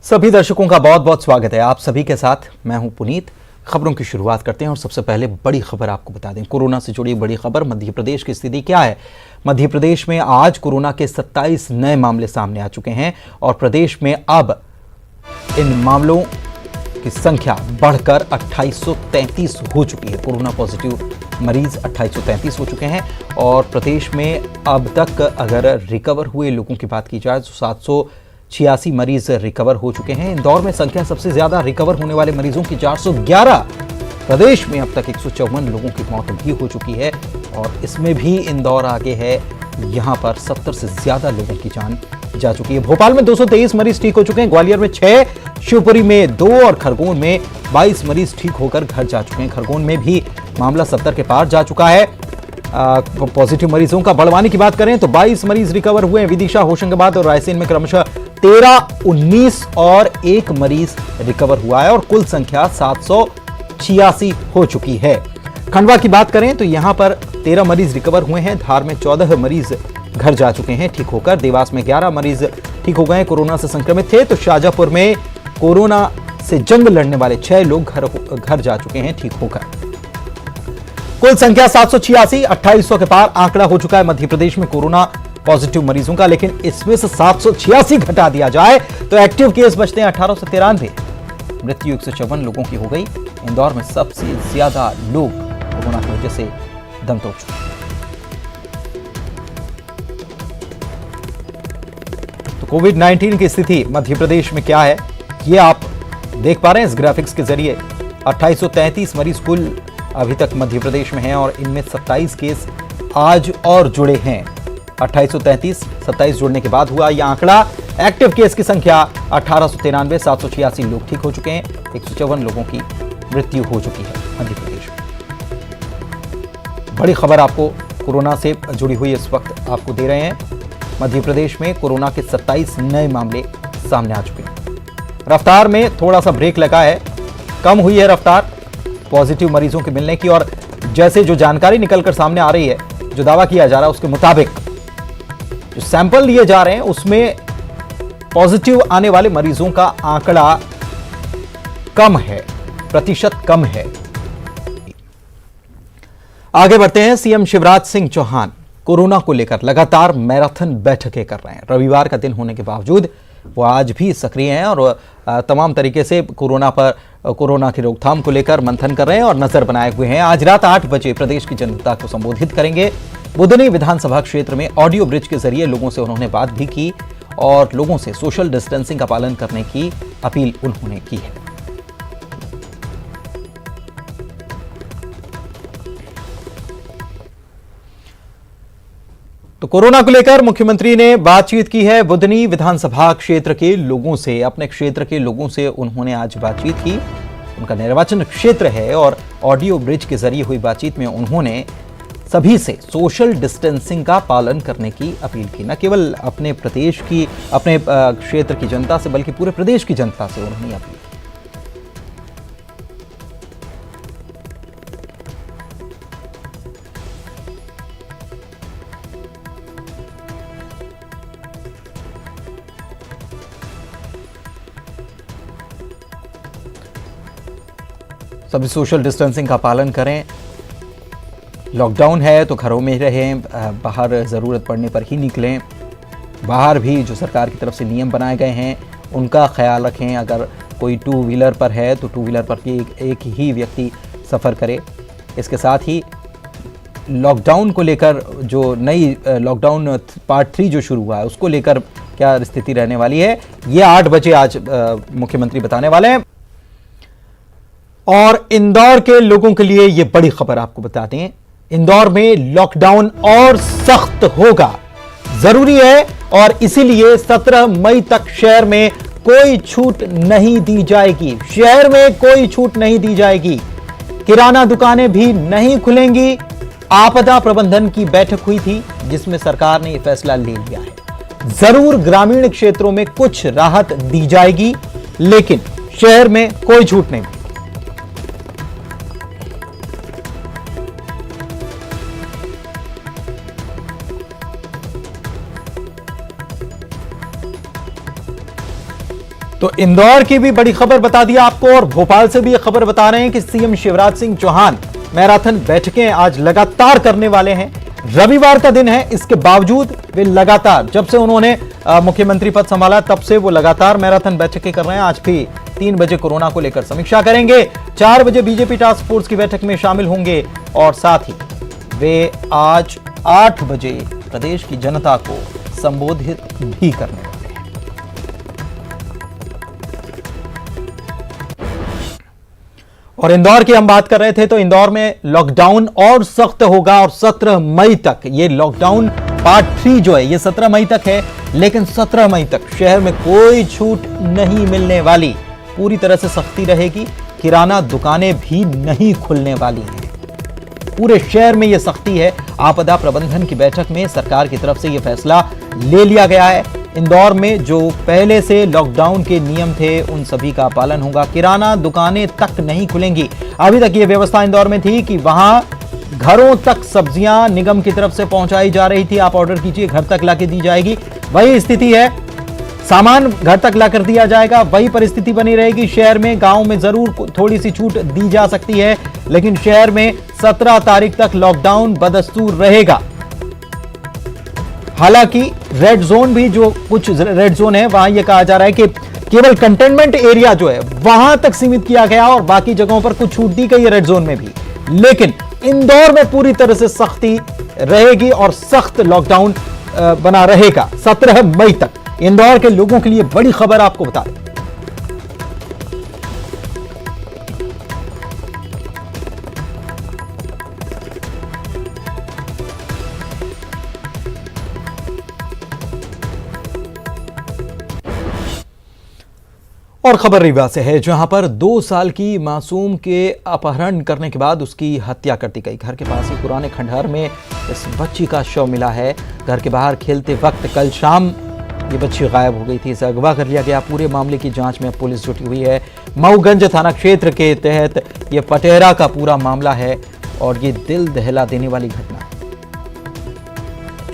सभी दर्शकों का बहुत बहुत स्वागत है। आप सभी के साथ मैं हूं पुनीत। खबरों की शुरुआत करते हैं और सबसे पहले बड़ी खबर आपको बता दें, कोरोना से जुड़ी बड़ी खबर। मध्य प्रदेश की स्थिति क्या है? मध्य प्रदेश में आज कोरोना के 27 नए मामले सामने आ चुके हैं और प्रदेश में अब इन मामलों की संख्या बढ़कर 2833 हो चुकी है। कोरोना पॉजिटिव मरीज 2833 हो चुके हैं और प्रदेश में अब तक अगर रिकवर हुए लोगों की बात की जाए तो 786 मरीज रिकवर हो चुके हैं। इंदौर में संख्या सबसे ज्यादा रिकवर होने वाले मरीजों की 411। प्रदेश में अब तक 154 लोगों की मौत भी हो चुकी है और इसमें भी इंदौर आगे है। यहां पर 70 से ज्यादा लोगों की जान जा चुकी है। भोपाल में 223 मरीज ठीक हो चुके हैं, ग्वालियर में 6, शिवपुरी में 2 और खरगोन में 22 मरीज ठीक होकर घर जा चुके हैं। खरगोन में भी मामला 70 के पार जा चुका है। पॉजिटिव मरीजों का बड़वानी की बात करें तो 22 मरीज रिकवर हुए हैं। विदिशा, होशंगाबाद और रायसेन में क्रमशः 13, 19 और 1 मरीज रिकवर हुआ है और कुल संख्या 786 हो चुकी है। खंडवा की बात करें तो यहां पर 13 मरीज रिकवर हुए हैं। धार में 14 मरीज घर जा चुके हैं ठीक होकर। देवास में 11 मरीज ठीक हो गए, कोरोना से संक्रमित थे। तो शाजापुर में कोरोना से जंग लड़ने वाले 6 लोग घर जा चुके हैं ठीक होकर। कुल संख्या 786, 2800 के पार आंकड़ा हो चुका है मध्य प्रदेश में कोरोना पॉजिटिव मरीजों का। लेकिन इसमें से 786 घटा दिया जाए तो एक्टिव केस बचते हैं 1893। मृत्यु 154 लोगों की हो गई। इंदौर में सबसे ज्यादा लोग कोरोना की वजह से दम तोड़ चुके हैं। तो कोविड-19 की स्थिति मध्य प्रदेश में क्या है ये आप देख पा रहे हैं इस ग्राफिक्स के जरिए। 2833 मरीज कुल अभी तक मध्य प्रदेश में हैं और इनमें 27 केस आज और जुड़े हैं। 2833, 27 जुड़ने के बाद हुआ यह आंकड़ा। एक्टिव केस की संख्या 1893, 786 लोग ठीक हो चुके हैं। 154 लोगों की मृत्यु हो चुकी है मध्य प्रदेश में। बड़ी खबर आपको कोरोना से जुड़ी हुई इस वक्त आपको दे रहे हैं। मध्य प्रदेश में कोरोना के 27 नए मामले सामने आ चुके हैं। रफ्तार में थोड़ा सा ब्रेक लगा है, कम हुई है रफ्तार पॉजिटिव मरीजों के मिलने की। और जैसे जो जानकारी निकलकर सामने आ रही है, जो दावा किया जा रहा है उसके मुताबिक जो सैंपल लिए जा रहे हैं उसमें पॉजिटिव आने वाले मरीजों का आंकड़ा कम है, प्रतिशत कम है। आगे बढ़ते हैं। सीएम शिवराज सिंह चौहान कोरोना को लेकर लगातार मैराथन बैठकें कर रहे हैं। रविवार का दिन होने के बावजूद वो आज भी सक्रिय हैं और तमाम तरीके से कोरोना की रोकथाम को लेकर मंथन कर रहे हैं और नजर बनाए हुए हैं। आज रात 8 बजे प्रदेश की जनता को संबोधित करेंगे। बुधनी विधानसभा क्षेत्र में ऑडियो ब्रिज के जरिए लोगों से उन्होंने बात भी की और लोगों से सोशल डिस्टेंसिंग का पालन करने की अपील उन्होंने की है। तो कोरोना को लेकर मुख्यमंत्री ने बातचीत की है बुधनी विधानसभा क्षेत्र के लोगों से। अपने क्षेत्र के लोगों से उन्होंने आज बातचीत की। उनका निर्वाचन क्षेत्र है और ऑडियो ब्रिज के जरिए हुई बातचीत में उन्होंने सभी से सोशल डिस्टेंसिंग का पालन करने की अपील की। न केवल अपने क्षेत्र की जनता से बल्कि पूरे प्रदेश की जनता से उन्होंने अपील की। सभी सोशल डिस्टेंसिंग का पालन करें। लॉकडाउन है तो घरों में ही रहें, बाहर ज़रूरत पड़ने पर ही निकलें। बाहर भी जो सरकार की तरफ से नियम बनाए गए हैं उनका ख्याल रखें। अगर कोई 2 व्हीलर पर है तो 2 व्हीलर पर भी एक ही व्यक्ति सफ़र करे। इसके साथ ही लॉकडाउन को लेकर जो नई लॉकडाउन पार्ट 3 जो शुरू हुआ है उसको लेकर क्या स्थिति रहने वाली है ये 8 बजे आज मुख्यमंत्री बताने वाले हैं। और इंदौर के लोगों के लिए यह बड़ी खबर आपको बता दें, इंदौर में लॉकडाउन और सख्त होगा, जरूरी है और इसीलिए 17 मई तक शहर में कोई छूट नहीं दी जाएगी। शहर में कोई छूट नहीं दी जाएगी। किराना दुकानें भी नहीं खुलेंगी। आपदा प्रबंधन की बैठक हुई थी जिसमें सरकार ने यह फैसला ले लिया है। जरूर ग्रामीण क्षेत्रों में कुछ राहत दी जाएगी लेकिन शहर में कोई छूट नहीं। तो इंदौर की भी बड़ी खबर बता दी आपको और भोपाल से भी ये खबर बता रहे हैं कि सीएम शिवराज सिंह चौहान मैराथन बैठकें आज लगातार करने वाले हैं। रविवार का दिन है, इसके बावजूद वे लगातार, जब से उन्होंने मुख्यमंत्री पद संभाला तब से वो लगातार मैराथन बैठकें कर रहे हैं। आज भी 3 बजे कोरोना को लेकर समीक्षा करेंगे, 4 बजे बीजेपी टास्क फोर्स की बैठक में शामिल होंगे और साथ ही वे आज 8 बजे प्रदेश की जनता को संबोधित भी करने वाले हैं। और इंदौर की हम बात कर रहे थे तो इंदौर में लॉकडाउन और सख्त होगा और 17 मई तक, ये लॉकडाउन पार्ट 3 जो है ये 17 मई तक है, लेकिन 17 मई तक शहर में कोई छूट नहीं मिलने वाली, पूरी तरह से सख्ती रहेगी। किराना दुकानें भी नहीं खुलने वाली हैं, पूरे शहर में यह सख्ती है। आपदा प्रबंधन की बैठक में सरकार की तरफ से यह फैसला ले लिया गया है। इंदौर में जो पहले से लॉकडाउन के नियम थे उन सभी का पालन होगा, किराना दुकानें तक नहीं खुलेंगी। अभी तक यह व्यवस्था इंदौर में थी कि वहां घरों तक सब्जियां निगम की तरफ से पहुंचाई जा रही थी, आप ऑर्डर कीजिए घर तक लाके दी जाएगी। वही स्थिति है, सामान घर तक लाकर दिया जाएगा, वही परिस्थिति बनी रहेगी शहर में। गांव में जरूर थोड़ी सी छूट दी जा सकती है, लेकिन शहर में 17 तारीख तक लॉकडाउन बदस्तूर रहेगा। हालांकि रेड जोन भी, जो कुछ रेड जोन है वहां यह कहा जा रहा है कि केवल कंटेनमेंट एरिया जो है वहां तक सीमित किया गया और बाकी जगहों पर कुछ छूट दी गई है रेड जोन में भी, लेकिन इंदौर में पूरी तरह से सख्ती रहेगी और सख्त लॉकडाउन बना रहेगा 17 मई तक। इंदौर के लोगों के लिए बड़ी खबर आपको बता दें। और खबर रीवा से है, जहां पर 2 साल की मासूम के अपहरण करने के बाद उसकी हत्या कर दी गई। घर के पास ही पुराने खंडहर में इस बच्ची का शव मिला है। घर के बाहर खेलते वक्त कल शाम ये बच्ची गायब हो गई थी, इसे अगवा कर लिया गया। पूरे मामले की जांच में पुलिस जुटी हुई है। मऊगंज थाना क्षेत्र के तहत ये पटेरा का पूरा मामला है और ये दिल दहला देने वाली घटना है।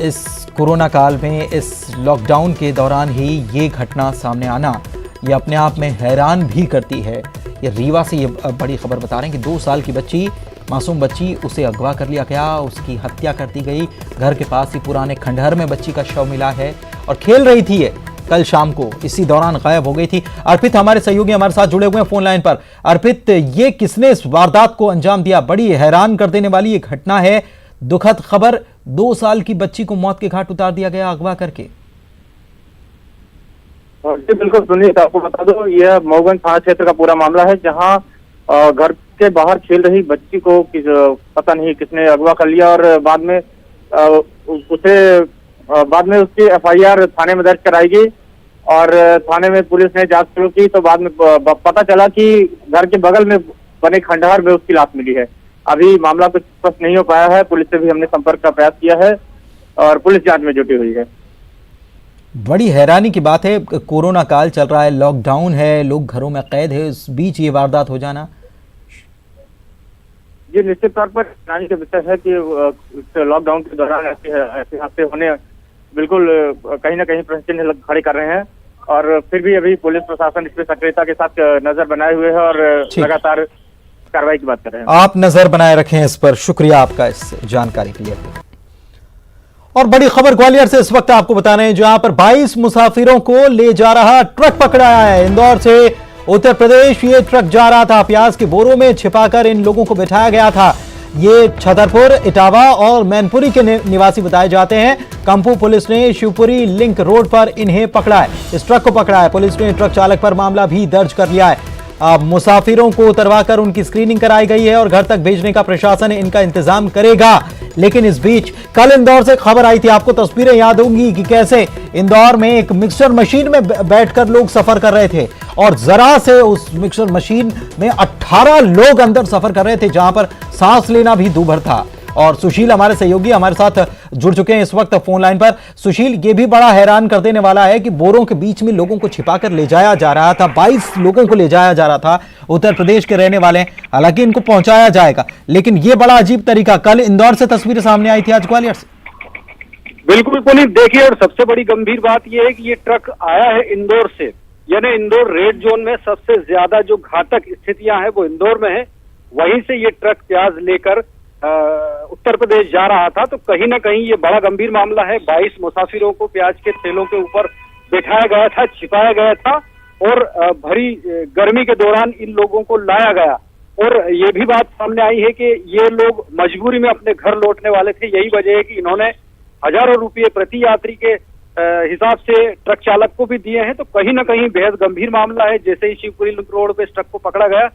इस कोरोना काल में, इस लॉकडाउन के दौरान ही ये घटना सामने आना ये अपने आप में हैरान भी करती है। ये रीवा से ये बड़ी खबर बता रहे हैं कि 2 साल की बच्ची, मासूम बच्ची, उसे अगवा कर लिया गया, उसकी हत्या कर दी गई। घर के पास ही पुराने खंडहर में बच्ची का शव मिला है और खेल रही थी ये कल शाम को, इसी दौरान गायब हो गई थी। अर्पित हमारे सहयोगी हमारे साथ जुड़े हुए हैं फोन लाइन पर। अर्पित, ये किसने इस वारदात को अंजाम दिया? बड़ी हैरान कर देने वाली ये घटना है, दुखद खबर। 2 साल की बच्ची को मौत के घाट उतार दिया गया अगवा करके। जी बिल्कुल सुनील, आपको बता दो यह मऊगंज थाना क्षेत्र का पूरा मामला है, जहां घर के बाहर खेल रही बच्ची को पता नहीं किसने अगवा कर लिया और बाद में उसकी एफआईआर थाने में दर्ज कराई गई और थाने में पुलिस ने जांच शुरू की तो बाद में पता चला कि घर के बगल में बने खंडहर में उसकी लाश मिली है। अभी मामला कुछ स्पष्ट नहीं हो पाया है, पुलिस से भी हमने संपर्क का प्रयास किया है और पुलिस जांच में जुटी हुई है। बड़ी हैरानी की बात है, कोरोना काल चल रहा है, लॉकडाउन है, लोग घरों में कैद है, इस बीच ये वारदात हो जाना। ये निश्चित तौर पर हैरानी का विषय है कि लॉकडाउन के दौरान ऐसे हादसे होने बिल्कुल कहीं ना कहीं प्रश्न चिन्ह खड़े कर रहे हैं और फिर भी अभी पुलिस प्रशासन इस पर सक्रियता के साथ नजर बनाए हुए है और लगातार कार्रवाई की बात कर रहे हैं। आप नजर बनाए रखें इस पर, शुक्रिया आपका इस जानकारी के लिए। और बड़ी खबर ग्वालियर से इस वक्त आपको बता रहे हैं, जहां पर 22 मुसाफिरों को ले जा रहा ट्रक पकड़ाया है। इंदौर से उत्तर प्रदेश ये ट्रक जा रहा था, प्याज के बोरों में छिपाकर इन लोगों को बिठाया गया था। ये छतरपुर, इटावा और मैनपुरी के निवासी बताए जाते हैं। कंपू पुलिस ने शिवपुरी लिंक रोड पर इन्हें पकड़ा है, इस ट्रक को पकड़ा है। पुलिस ने ट्रक चालक पर मामला भी दर्ज कर लिया है। अब मुसाफिरों को उतरवाकर उनकी स्क्रीनिंग कराई गई है और घर तक भेजने का प्रशासन इनका इंतजाम करेगा। लेकिन इस बीच कल इंदौर से खबर आई थी, आपको तस्वीरें याद होंगी कि कैसे इंदौर में एक मिक्सर मशीन में बैठकर लोग सफर कर रहे थे और जरा से उस मिक्सर मशीन में 18 लोग अंदर सफर कर रहे थे, जहां पर सांस लेना भी दूभर था। और सुशील हमारे सहयोगी हमारे साथ जुड़ चुके हैं इस वक्त फोन लाइन पर। सुशील, ये भी बड़ा हैरान कर देने वाला है कि बोरों के बीच में लोगों को छिपाकर ले जाया जा रहा था। 22 लोगों को ले जाया जा रहा था, उत्तर प्रदेश के रहने वाले, हालांकि इनको पहुंचाया जाएगा, लेकिन ये बड़ा अजीब तरीका। कल इंदौर से तस्वीरें सामने आई थी, आज ग्वालियर से। बिल्कुल पुनीत, देखिए, और सबसे बड़ी गंभीर बात यह है कि ये ट्रक आया है इंदौर से, यानी इंदौर रेड जोन में सबसे ज्यादा जो घातक स्थितियां हैं वो इंदौर में है। वहीं से ये ट्रक प्याज लेकर उत्तर प्रदेश जा रहा था। तो कहीं ना कहीं ये बड़ा गंभीर मामला है। 22 मुसाफिरों को प्याज के थैलों के ऊपर बैठाया गया था, छिपाया गया था और भरी गर्मी के दौरान इन लोगों को लाया गया। और ये भी बात सामने आई है कि ये लोग मजबूरी में अपने घर लौटने वाले थे। यही वजह है कि इन्होंने हजारों रुपये प्रति यात्री के हिसाब से ट्रक चालक को भी दिए हैं। तो कहीं ना कहीं बेहद गंभीर मामला है। जैसे ही शिवपुरी लिंक रोड पे इस ट्रक को पकड़ा गया,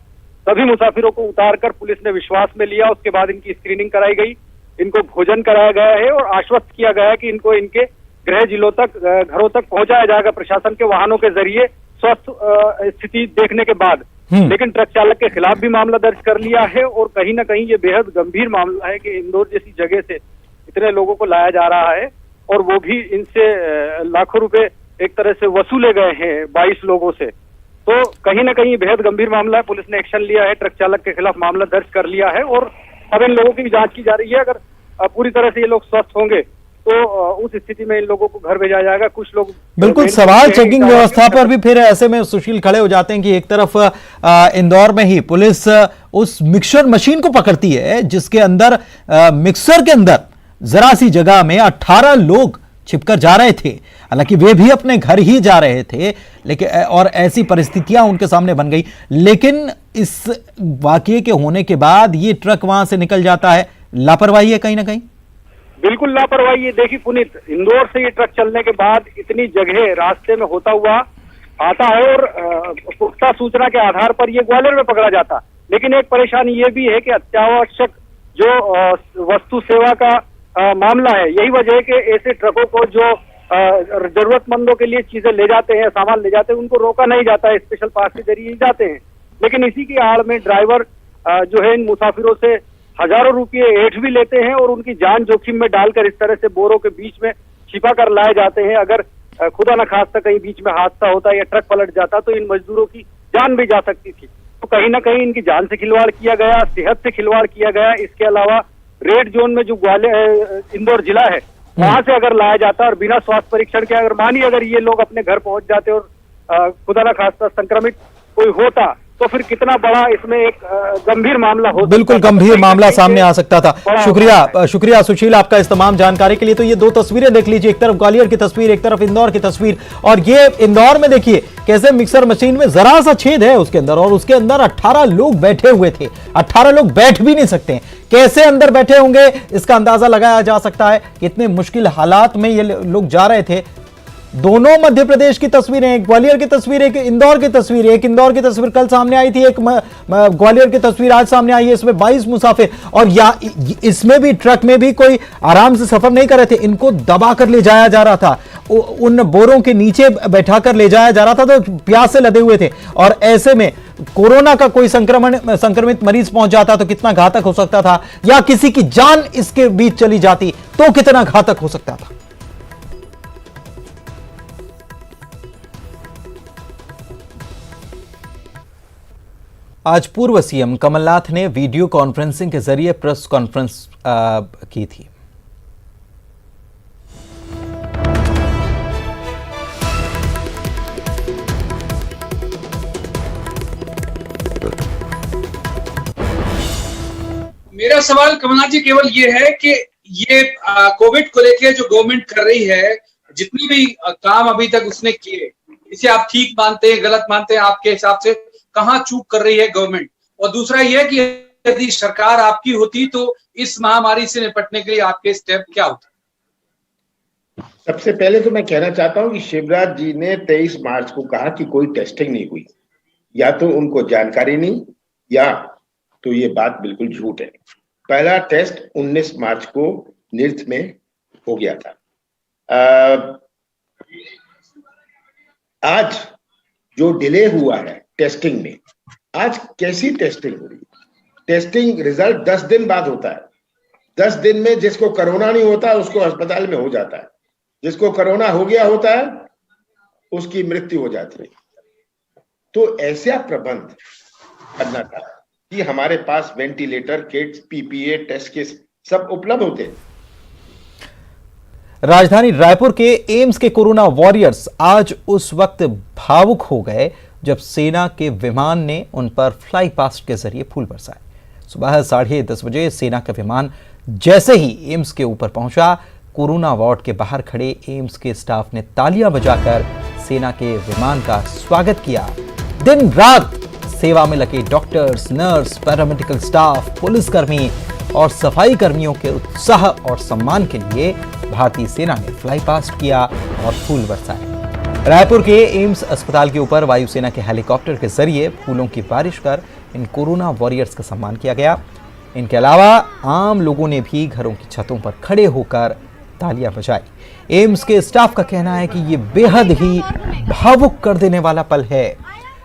सभी मुसाफिरों को उतारकर पुलिस ने विश्वास में लिया। उसके बाद इनकी स्क्रीनिंग कराई गई, इनको भोजन कराया गया है और आश्वस्त किया गया है कि इनको इनके गृह जिलों तक, घरों तक पहुंचाया जाएगा प्रशासन के वाहनों के जरिए स्वस्थ स्थिति देखने के बाद। लेकिन ट्रक चालक के खिलाफ भी मामला दर्ज कर लिया है। और कहीं ना कहीं ये बेहद गंभीर मामला है कि इंदौर जैसी जगह से इतने लोगों को लाया जा रहा है और वो भी इनसे लाखों रुपए एक तरह से वसूले गए हैं 22 लोगों से। तो कहीं ना कहीं बेहद गंभीर मामला है। पुलिस ने एक्शन लिया है, ट्रक चालक के खिलाफ मामला दर्ज कर लिया है और अब इन लोगों की भी जांच की जा रही है। अगर पूरी तरह से ये लोग स्वस्थ होंगे तो उस स्थिति में इन लोगों को घर भेजा जाएगा। कुछ लोग बिल्कुल सवाल चेकिंग व्यवस्था पर भी फिर ऐसे में सुशील खड़े हो जाते हैं कि एक तरफ इंदौर में ही पुलिस उस मिक्सर मशीन को पकड़ती है जिसके अंदर मिक्सर के अंदर जरा सी जगह में 18 लोग छिपकर जा रहे थे। हालांकि वे भी अपने घर ही जा रहे थे, लेकिन और ऐसी परिस्थितियां उनके सामने बन गई। लेकिन इस वाकये के होने के बाद ये ट्रक वहां से निकल जाता है। लापरवाही है कहीं ना कहीं, बिल्कुल लापरवाही है। देखिए पुनीत, इंदौर से ये ट्रक चलने के बाद इतनी जगह रास्ते में होता हुआ आता है और पुख्ता सूचना के आधार पर ये ग्वालियर में पकड़ा जाता। लेकिन एक परेशानी ये भी है कि अत्यावश्यक जो वस्तु सेवा का मामला है, यही वजह है कि ऐसे ट्रकों को जो जरूरतमंदों के लिए चीजें ले जाते हैं, सामान ले जाते हैं, उनको रोका नहीं जाता है, स्पेशल पास के जरिए ही जाते हैं। लेकिन इसी की आड़ में ड्राइवर जो है इन मुसाफिरों से हजारों रुपये ऐंठ भी लेते हैं और उनकी जान जोखिम में डालकर इस तरह से बोरों के बीच में छिपा कर लाए जाते हैं। अगर खुदा न खास्ता कहीं बीच में हादसा होता या ट्रक पलट जाता तो इन मजदूरों की जान भी जा सकती थी। तो कहीं ना कहीं इनकी जान से खिलवाड़ किया गया, सेहत से खिलवाड़ किया गया। इसके अलावा रेड जोन में जो ग्वालियर इंदौर जिला है वहां से अगर लाया जाता और बिना स्वास्थ्य परीक्षण के अगर ये लोग अपने घर पहुंच जाते और खुदा न खास्ता संक्रमित कोई होता तो फिर कितना बड़ा इसमें एक गंभीर मामला हो, बिल्कुल गंभीर मामला सामने आ सकता था। शुक्रिया सुशील आपका इस तमाम जानकारी के लिए। तो ये दो तस्वीरें देख लीजिए, एक तरफ ग्वालियर की तस्वीर, एक तरफ इंदौर की तस्वीर। और ये इंदौर में देखिए कैसे मिक्सर मशीन में जरा सा छेद है उसके अंदर और उसके अंदर 18 लोग बैठे हुए थे। 18 लोग बैठ भी नहीं सकते, कैसे अंदर बैठे होंगे इसका अंदाजा लगाया जा सकता है। कितने मुश्किल हालात में ये लोग जा रहे थे। दोनों मध्य प्रदेश की तस्वीरें, एक ग्वालियर की तस्वीर, एक इंदौर की तस्वीर। एक इंदौर की तस्वीर कल सामने आई थी, एक ग्वालियर की तस्वीर आज सामने आई है। इसमें 22 मुसाफिर और इसमें भी ट्रक में भी कोई आराम से सफर नहीं कर रहे थे, इनको दबा कर ले जाया जा रहा था, उन बोरों के नीचे बैठा कर ले जाया जा रहा था। तो प्यास से लदे हुए थे और ऐसे में कोरोना का कोई संक्रमित मरीज पहुंच जाता तो कितना घातक हो सकता था, या किसी की जान इसके बीच चली जाती तो कितना घातक हो सकता था। आज पूर्व सीएम कमलनाथ ने वीडियो कॉन्फ्रेंसिंग के जरिए प्रेस कॉन्फ्रेंस की थी। मेरा सवाल कमलनाथ जी केवल ये है कि ये कोविड को लेकर जो गवर्नमेंट कर रही है, जितने भी काम अभी तक उसने किए, इसे आप ठीक मानते हैं, गलत मानते हैं? आपके हिसाब से कहां चूक कर रही है गवर्नमेंट? और दूसरा यह कि यदि सरकार आपकी होती तो इस महामारी से निपटने के लिए आपके स्टेप क्या होते? सबसे पहले तो मैं कहना चाहता हूं कि शिवराज जी ने 23 मार्च को कहा कि कोई टेस्टिंग नहीं हुई। या तो उनको जानकारी नहीं, या तो ये बात बिल्कुल झूठ है। पहला टेस्ट 19 मार्च को निरथ में हो गया था। आज जो डिले हुआ है टेस्टिंग में, आज कैसी टेस्टिंग हो रही है? टेस्टिंग रिजल्ट 10 दिन बाद होता है। 10 दिन में जिसको कोरोना नहीं होता उसको अस्पताल में हो जाता है, जिसको कोरोना हो गया होता है उसकी मृत्यु हो जाती है। तो ऐसा प्रबंध करना था कि हमारे पास ventilator, kits, PPE, test kit सब उपलब्ध होते हैं। राजधानी रायपुर के एम्स के कोरोना वॉरियर्स आज उस वक्त भावुक हो गए जब सेना के विमान ने उन पर फ्लाई पास्ट के जरिए फूल बरसाए। सुबह 10:30 बजे सेना का विमान जैसे ही एम्स के ऊपर पहुंचा, कोरोना वार्ड के बाहर खड़े एम्स के स्टाफ ने तालियां बजाकर सेना के विमान का स्वागत किया। दिन रात सेवा में लगे डॉक्टर्स, नर्स, पैरामेडिकल स्टाफ, पुलिसकर्मी और सफाई कर्मियों के उत्साह और सम्मान के लिए भारतीय सेना ने फ्लाई पास्ट किया और फूल बरसाए। रायपुर के एम्स अस्पताल के ऊपर वायुसेना के हेलीकॉप्टर के जरिए फूलों की बारिश कर इन कोरोना वॉरियर्स का सम्मान किया गया। इनके अलावा आम लोगों ने भी घरों की छतों पर खड़े होकर तालियां बजाई। एम्स के स्टाफ का कहना है कि ये बेहद ही भावुक कर देने वाला पल है।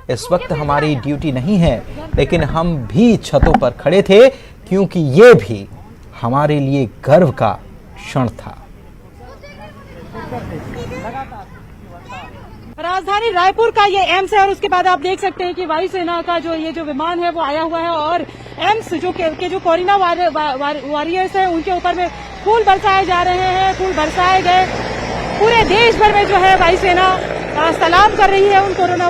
इस वक्त हमारी ड्यूटी नहीं है, लेकिन हम भी छतों पर खड़े थे क्योंकि ये भी हमारे लिए गर्व का क्षण था। राजधानी रायपुर का ये एम्स है और उसके बाद आप देख सकते हैं कि वायुसेना का जो विमान है वो आया हुआ है और एम्स जो कोरोना वॉरियर्स है उनके ऊपर में फूल बरसाए जा रहे हैं। फूल बरसाए गए। पूरे देश भर में जो है वायुसेना सलाम कर रही है उन कोरोना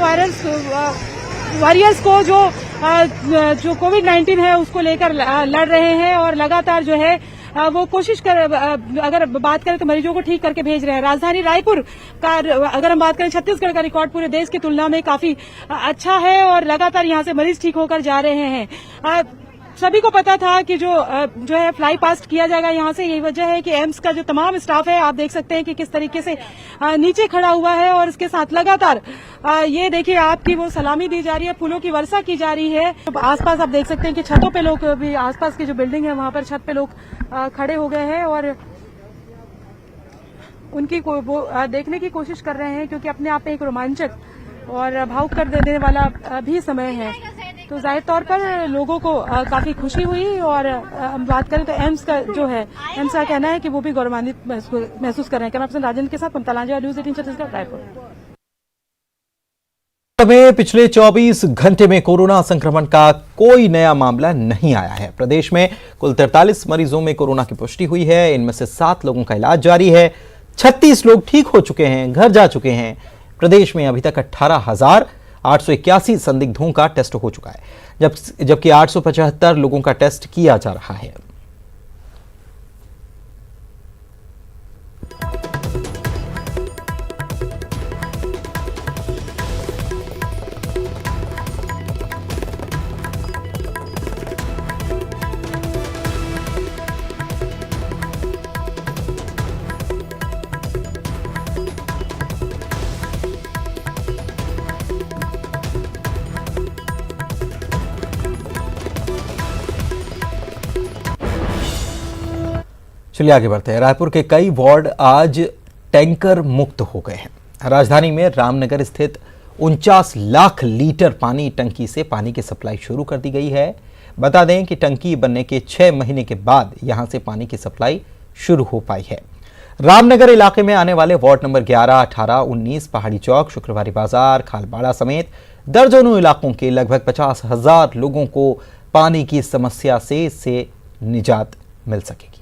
वॉरियर्स को जो कोविड-19 है उसको लेकर लड़ रहे हैं और लगातार जो है वो कोशिश कर, अगर बात करें तो मरीजों को ठीक करके भेज रहे हैं। राजधानी रायपुर का अगर हम बात करें, छत्तीसगढ़ का रिकॉर्ड पूरे देश की तुलना में काफी अच्छा है और लगातार यहां से मरीज ठीक होकर जा रहे हैं। सभी को पता था कि जो है फ्लाई पास्ट किया जाएगा यहां से। यही वजह है कि एम्स का जो तमाम स्टाफ है, आप देख सकते हैं कि किस तरीके से नीचे खड़ा हुआ है और इसके साथ लगातार ये देखिए आपकी वो सलामी दी जा रही है, फूलों की वर्षा की जा रही है। आसपास आप देख सकते हैं कि छतों पे लोग भी, आसपास की जो बिल्डिंग है वहां पर छत पे लोग खड़े हो गए हैं और उनकी वो देखने की कोशिश कर रहे हैं, क्योंकि अपने आप में एक रोमांचक और भावुक कर देने वाला भी समय है। तो जाहिर तौर पर लोगों को काफी खुशी हुई और हम बात करें तो एम्स का जो है, एम्स का कहना है कि वो भी गौरवान्वित महसूस कर रहे हैं। कैमरा पर्सन राजेंद्र के साथ ममता लांजा, न्यूज़ 18 छत्तीसगढ़, रायपुर। में पिछले 24 घंटे में कोरोना संक्रमण का कोई नया मामला नहीं आया है। प्रदेश में कुल 43 मरीजों में कोरोना की पुष्टि हुई है। इनमें से 7 लोगों का इलाज जारी है। 36 लोग ठीक हो चुके हैं, घर जा चुके हैं। प्रदेश में अभी तक 18,881 संदिग्धों का टेस्ट हो चुका है, जबकि 875 लोगों का टेस्ट किया जा रहा है। चलिए आगे बढ़ते हैं। रायपुर के कई वार्ड आज टैंकर मुक्त हो गए हैं। राजधानी में रामनगर स्थित 49 लाख लीटर पानी टंकी से पानी की सप्लाई शुरू कर दी गई है। बता दें कि टंकी बनने के 6 महीने के बाद यहां से पानी की सप्लाई शुरू हो पाई है। रामनगर इलाके में आने वाले वार्ड नंबर 11, 18, 19, पहाड़ी चौक, शुक्रवारी बाजार, खालबाड़ा समेत दर्जनों इलाकों के लगभग 50,000 लोगों को पानी की समस्या से निजात मिल सकेगी।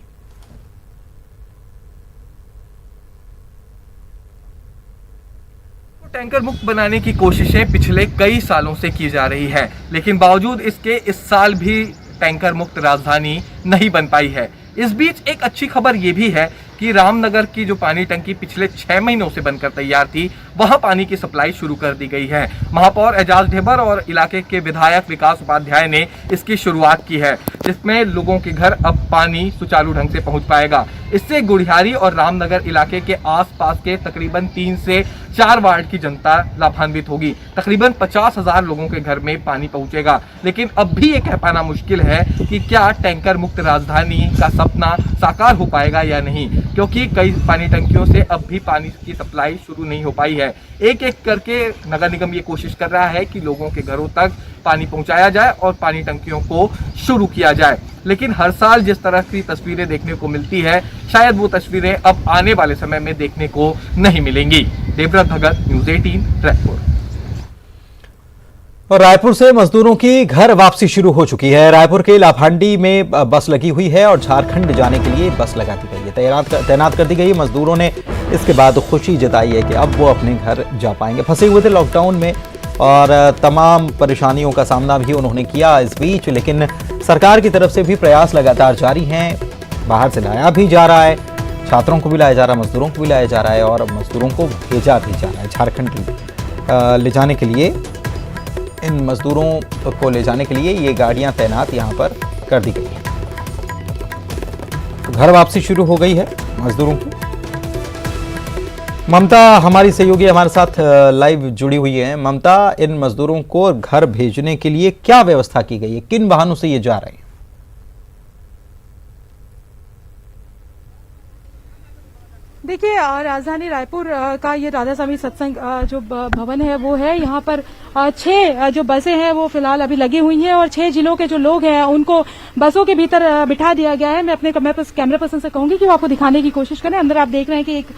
टैंकर मुक्त बनाने की कोशिशें पिछले कई सालों से की जा रही है, लेकिन बावजूद इसके इस साल भी टैंकर मुक्त राजधानी नहीं बन पाई है। इस बीच एक अच्छी खबर ये भी है कि रामनगर की जो पानी टंकी पिछले 6 महीनों से बनकर तैयार थी, वहां पानी की सप्लाई शुरू कर दी गई है। महापौर एजाज ढेबर और इलाके के विधायक विकास उपाध्याय ने इसकी शुरुआत की है, जिसमें लोगों के घर अब पानी सुचारू ढंग से पहुंच पाएगा। इससे गुढ़ियारी और रामनगर इलाके के आसपास के तकरीबन 3 से 4 वार्ड की जनता लाभान्वित होगी। तकरीबन 50,000 लोगों के घर में पानी पहुंचेगा। लेकिन अब भी ये कह पाना मुश्किल है कि क्या टैंकर मुक्त राजधानी का सपना साकार हो पाएगा या नहीं, क्योंकि कई पानी टंकियों से अब भी पानी की सप्लाई शुरू नहीं हो पाई है। एक एक करके नगर निगम ये कोशिश कर रहा है कि लोगों के घरों तक पानी पहुंचाया जाए और पानी टंकियों को शुरू किया जाए। लेकिन हर साल जिस तरह की तस्वीरें देखने को मिलती है, शायद वो तस्वीरें अब आने वाले समय में देखने को नहीं मिलेंगी। देवव्रत भगत, न्यूज़ 18, रायपुर। और रायपुर से मजदूरों की घर वापसी शुरू हो चुकी है। रायपुर के लाभांडी में बस लगी हुई है और झारखंड जाने के लिए बस लगा दी गई है, तैनात कर दी गई है। मजदूरों ने इसके बाद खुशी जताई है कि अब वो अपने घर जा पाएंगे। फंसे हुए थे लॉकडाउन में और तमाम परेशानियों का सामना भी उन्होंने किया इस बीच, लेकिन सरकार की तरफ से भी प्रयास लगातार जारी हैं। बाहर से लाया भी जा रहा है, छात्रों को भी लाया जा रहा है, मजदूरों को भी लाया जा रहा है और मजदूरों को भेजा भी जा रहा है झारखंड ले जाने के लिए। इन मजदूरों को ले जाने के लिए ये गाड़ियां तैनात यहां पर कर दी गई हैं। घर वापसी शुरू हो गई है मजदूरों की। ममता हमारी सहयोगी हमारे साथ लाइव जुड़ी हुई है। ममता, इन मजदूरों को घर भेजने के लिए क्या व्यवस्था की गई है, किन वाहनों से ये जा रहे हैं? देखिए, राजधानी रायपुर का ये राधा स्वामी सत्संग जो भवन है वो है। यहाँ पर 6 जो बसें हैं वो फिलहाल अभी लगी हुई हैं और 6 जिलों के जो लोग हैं उनको बसों के भीतर बिठा दिया गया है। मैं अपने कैमरा पर्सन से कहूंगी कि वो आपको दिखाने की कोशिश करें। अंदर आप देख रहे हैं कि एक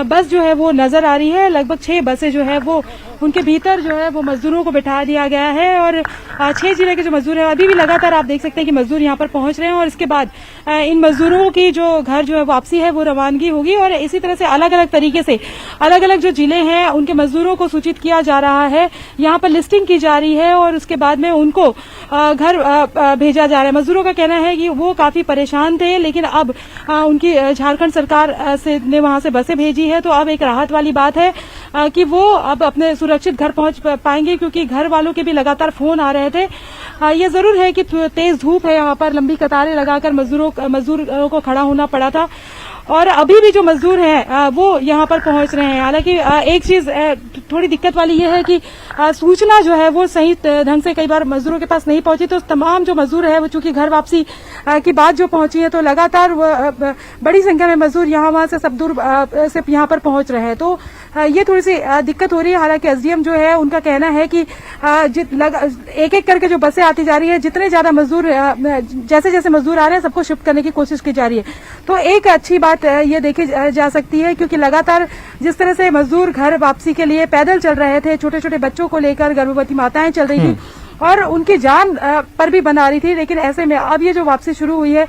बस जो है वो नजर आ रही है। लगभग 6 बसें जो है वो उनके भीतर जो है वो मजदूरों को बिठा दिया गया है और 6 जिले के जो मजदूर हैं अभी भी लगातार आप देख सकते हैं कि मजदूर यहाँ पर पहुंच रहे हैं और इसके बाद इन मजदूरों की जो घर जो है वापसी है वो रवानगी होगी। और इसी तरह से अलग अलग तरीके से अलग अलग जो जिले हैं उनके मजदूरों को सूचित किया जा रहा है। यहाँ पर लिस्टिंग की जा रही है और उसके बाद में उनको घर भेजा जा रहा है। मजदूरों का कहना है कि वो काफी परेशान थे, लेकिन अब उनकी झारखंड सरकार ने वहां से बसें भेजी है, तो अब एक राहत वाली बात है कि वो अब अपने सुरक्षित घर पहुंच पाएंगे, क्योंकि घर वालों के भी लगातार फोन आ रहे थे। ये जरूर है कि तेज धूप है, यहाँ पर लंबी कतारें लगाकर मजदूरों को खड़ा होना पड़ा था और अभी भी जो मजदूर हैं वो यहाँ पर पहुंच रहे हैं। हालांकि एक चीज थोड़ी दिक्कत वाली ये है कि सूचना जो है वो सही ढंग से कई बार मजदूरों के पास नहीं पहुंची, तो तमाम जो मजदूर है वो चूंकि घर वापसी की बात जो पहुंची है तो लगातार बड़ी संख्या में मजदूर यहाँ वहां से सब दूर से यहाँ पर पहुंच रहे हैं, तो ये थोड़ी सी दिक्कत हो रही है। हालांकि एसडीएम जो है उनका कहना है कि एक एक करके जो बसें आती जा रही है, जितने ज्यादा मजदूर जैसे जैसे मजदूर आ रहे हैं सबको शिफ्ट करने की कोशिश की जा रही है। तो एक अच्छी बात ये देखी जा सकती है, क्योंकि लगातार जिस तरह से मजदूर घर वापसी के लिए पैदल चल रहे थे, छोटे छोटे बच्चों को लेकर गर्भवती माताएं चल रही थी और उनकी जान पर भी बना रही थी, लेकिन ऐसे में अब ये जो वापसी शुरू हुई है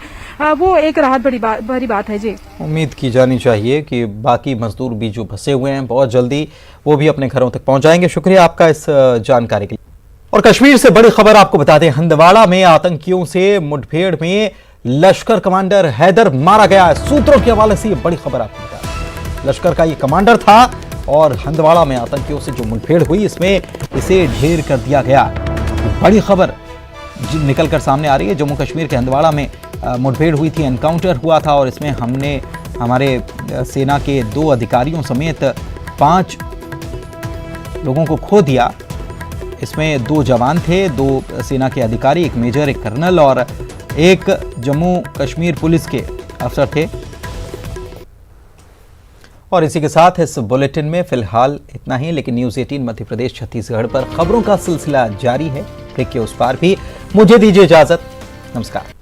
वो एक राहत बड़ी बात है। जी, उम्मीद की जानी चाहिए कि बाकी मजदूर भी जो फंसे हुए हैं बहुत जल्दी वो भी अपने घरों तक पहुंच जाएंगे। शुक्रिया आपका इस जानकारी के लिए। और कश्मीर से बड़ी खबर आपको बता दें, हंदवाड़ा में आतंकियों से मुठभेड़ में लश्कर कमांडर हैदर मारा गया है। सूत्रों के हवाले से ये बड़ी खबर आपको बता दें, लश्कर का ये कमांडर था और हंदवाड़ा में आतंकियों से जो मुठभेड़ हुई इसमें इसे ढेर कर दिया गया। बड़ी खबर निकलकर सामने आ रही है। जम्मू कश्मीर के हंदवाड़ा में मुठभेड़ हुई थी, एनकाउंटर हुआ था और इसमें हमने हमारे सेना के 2 अधिकारियों समेत 5 लोगों को खो दिया। इसमें 2 जवान थे, 2 सेना के अधिकारी, एक मेजर, एक कर्नल और एक जम्मू कश्मीर पुलिस के अफसर थे। और इसी के साथ इस बुलेटिन में फिलहाल इतना ही, लेकिन न्यूज़ 18 मध्य प्रदेश छत्तीसगढ़ पर खबरों का सिलसिला जारी है। ब्रेक के उस पार भी मुझे दीजिए इजाजत। नमस्कार।